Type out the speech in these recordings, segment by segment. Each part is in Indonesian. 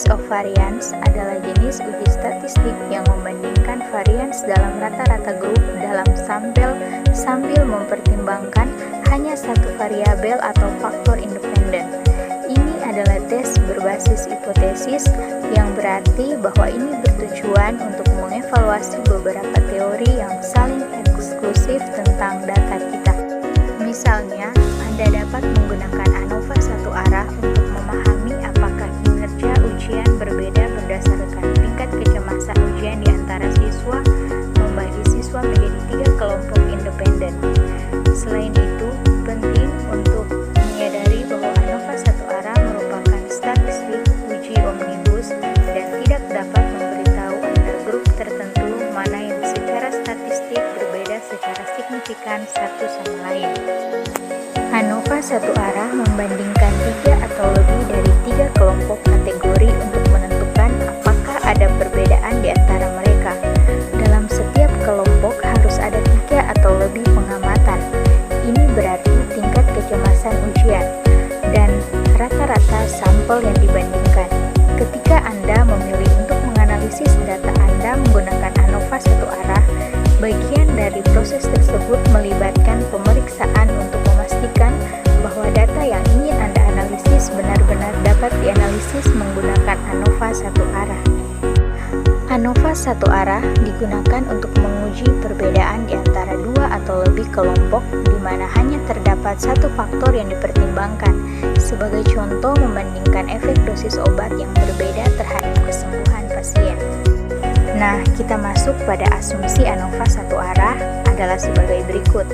of variance adalah jenis uji statistik yang membandingkan varians dalam rata-rata grup dalam sampel sambil mempertimbangkan hanya satu variabel atau faktor independen. Ini adalah tes berbasis hipotesis yang berarti bahwa ini bertujuan untuk mengevaluasi beberapa teori yang saling eksklusif tentang data kita. Misalnya, Anda dapat menggunakan ANOVA satu arah untuk memahami apakah kinerja ujian berbeda berdasarkan tingkat kecemasan ujian di antara siswa, membagi siswa menjadi 3 kelompok independen. Selain itu, penting untuk menyadari bahwa ANOVA satu arah merupakan statistik uji omnibus dan tidak dapat memberitahu antar grup tertentu mana yang secara statistik berbeda secara signifikan satu sama lain. ANOVA satu arah membandingkan 3 atau lebih dari 3 kelompok kategori untuk menentukan apakah ada perbedaan di antara mereka. Dalam setiap kelompok harus ada 3 atau lebih pengamatan. Ini berarti tingkat kecemasan ujian dan rata-rata sampel yang dibandingkan. Ketika Anda memilih untuk menganalisis data Anda menggunakan ANOVA satu arah, bagian dari proses tersebut melibatkan pemeriksaan untuk memastikan bahwa data yang ingin Anda analisis benar-benar dapat dianalisis menggunakan ANOVA satu arah. ANOVA satu arah digunakan untuk menguji perbedaan di antara 2 atau lebih kelompok di mana hanya terdapat satu faktor yang dipertimbangkan. Sebagai contoh, membandingkan efek dosis obat yang berbeda terhadap kesembuhan pasien. Nah, kita masuk pada asumsi ANOVA satu arah adalah sebagai berikut.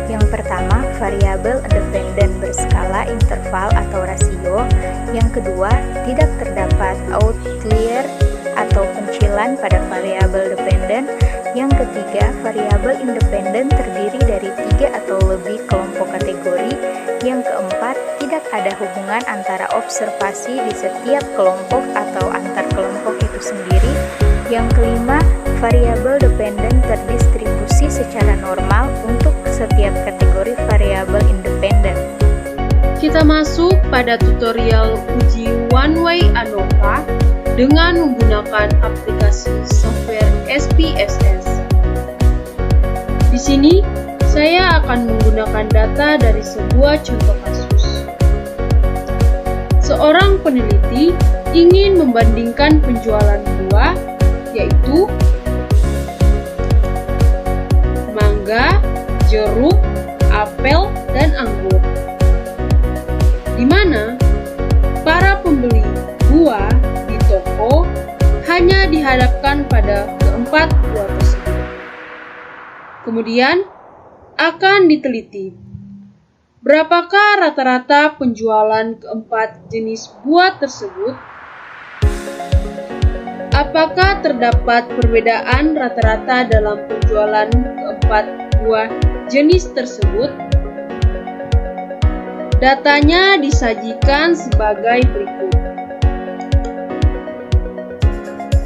Yang pertama, variabel independen berskala interval atau rasio. Yang kedua, tidak terdapat outlier atau pencilan pada variabel dependen. Yang ketiga, variabel independen terdiri dari 3 atau lebih kelompok kategori. Yang keempat, tidak ada hubungan antara observasi di setiap kelompok atau antar kelompok itu sendiri. Yang kelima, variabel dependen terdistribusi secara normal untuk setiap kategori variabel independen. Kita masuk pada tutorial uji one-way ANOVA dengan menggunakan aplikasi software SPSS. Di sini, saya akan menggunakan data dari sebuah contoh kasus. Seorang peneliti ingin membandingkan penjualan buah, yaitu mangga, jeruk, apel, dan anggur, di mana para pembeli buah di toko hanya dihadapkan pada keempat buah tersebut. Kemudian akan diteliti berapakah rata-rata penjualan keempat jenis buah tersebut. Apakah terdapat perbedaan rata-rata dalam penjualan keempat buah jenis tersebut? Datanya disajikan sebagai berikut.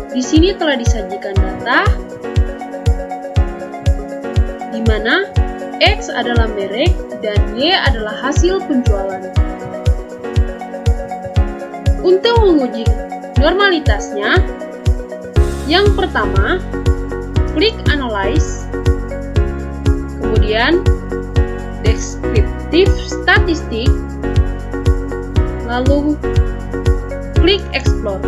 Di sini telah disajikan data di mana X adalah merek dan Y adalah hasil penjualan. Untuk menguji normalitasnya, yang pertama, klik Analyze, kemudian Descriptive Statistic, lalu klik Explore.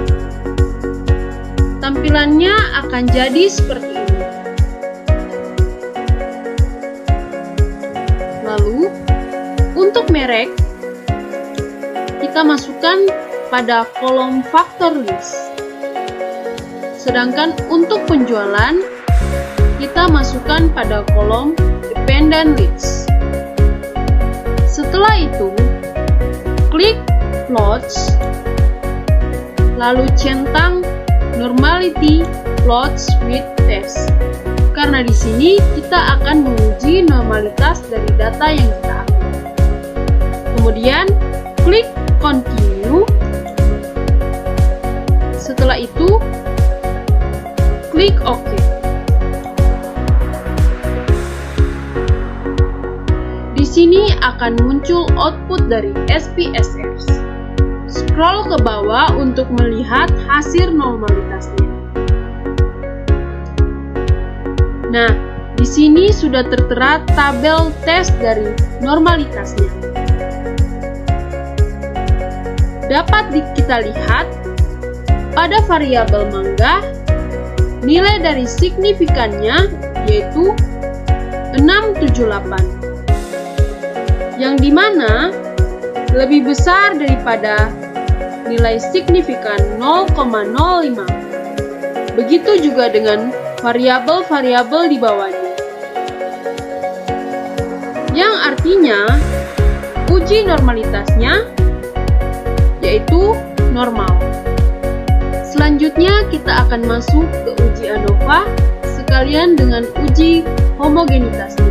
Tampilannya akan jadi seperti ini. Lalu, untuk merek, kita masukkan pada kolom Factor List. Sedangkan untuk penjualan, kita masukkan pada kolom Dependent List. Setelah itu, klik Plots, lalu centang Normality Plots with Test. Karena di sini kita akan menguji normalitas dari data yang kita ambil. Kemudian, klik Continue. Setelah itu, klik OK. Di sini akan muncul output dari SPSS. Scroll ke bawah untuk melihat hasil normalitasnya. Nah, di sini sudah tertera tabel tes dari normalitasnya. Dapat kita lihat pada variabel mangga, nilai dari signifikannya yaitu 678, yang dimana lebih besar daripada nilai signifikan 0,05. Begitu juga dengan variabel-variabel di bawahnya, yang artinya uji normalitasnya yaitu normal. Selanjutnya kita akan masuk ke uji ANOVA sekalian dengan uji homogenitasnya.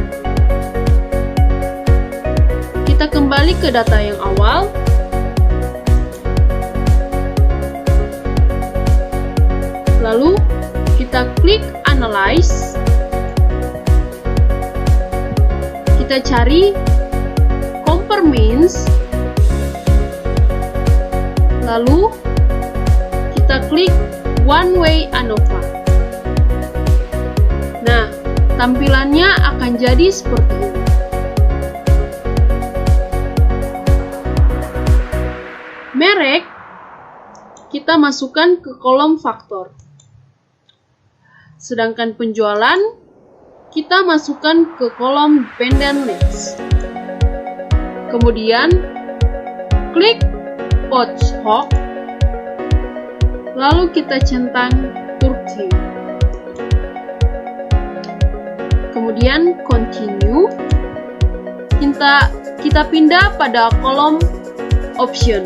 Kita kembali ke data yang awal. Lalu kita klik Analyze. Kita cari Compare Means. Lalu kita klik One Way ANOVA. Nah, tampilannya akan jadi seperti ini. Merek kita masukkan ke kolom faktor. Sedangkan penjualan kita masukkan ke kolom dependent links. Kemudian klik Podshock, lalu kita centang Turkey. Kemudian continue. Kita pindah pada kolom option.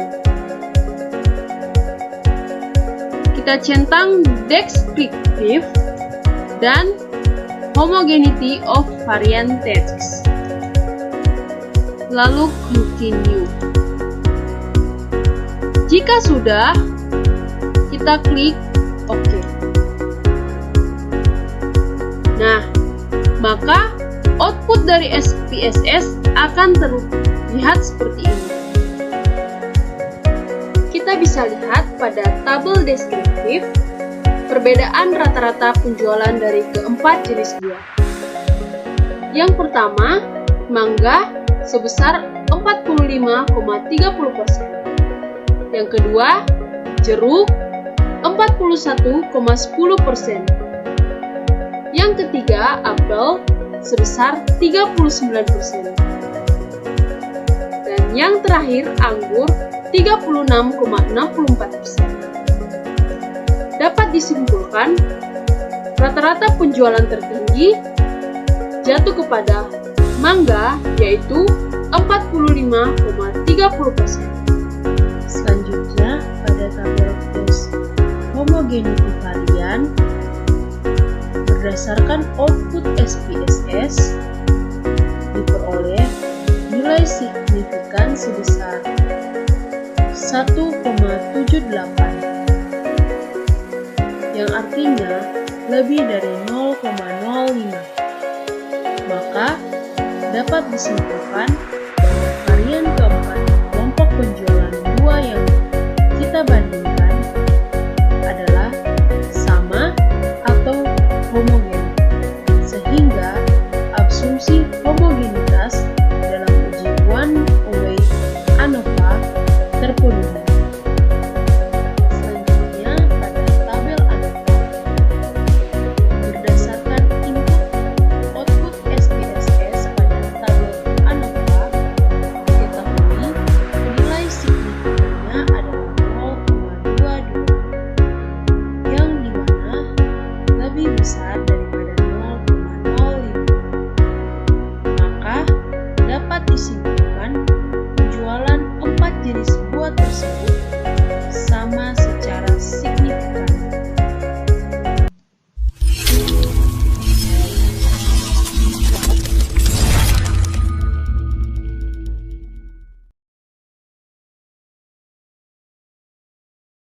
Kita centang descriptive dan homogeneity of variant text. Lalu continue. Jika sudah, kita klik OK. Nah, maka output dari SPSS akan terlihat seperti ini. Kita bisa lihat pada tabel deskriptif perbedaan rata-rata penjualan dari keempat jenis buah. Yang pertama, mangga sebesar 45,30%. Yang kedua, jeruk 41,10%. Yang ketiga, apel sebesar 39%. Dan yang terakhir, anggur 36,64%. Dapat disimpulkan, rata-rata penjualan tertinggi jatuh kepada mangga yaitu 45,30%. Selanjutnya, pada tabel tes homogeneity varian, berdasarkan output SPSS, diperoleh nilai signifikan sebesar 1,78, yang artinya lebih dari 0,05. Maka, dapat disimpulkan bahwa varian keempat kelompok penjualan buah yang kita bandingkan adalah sama atau homogen.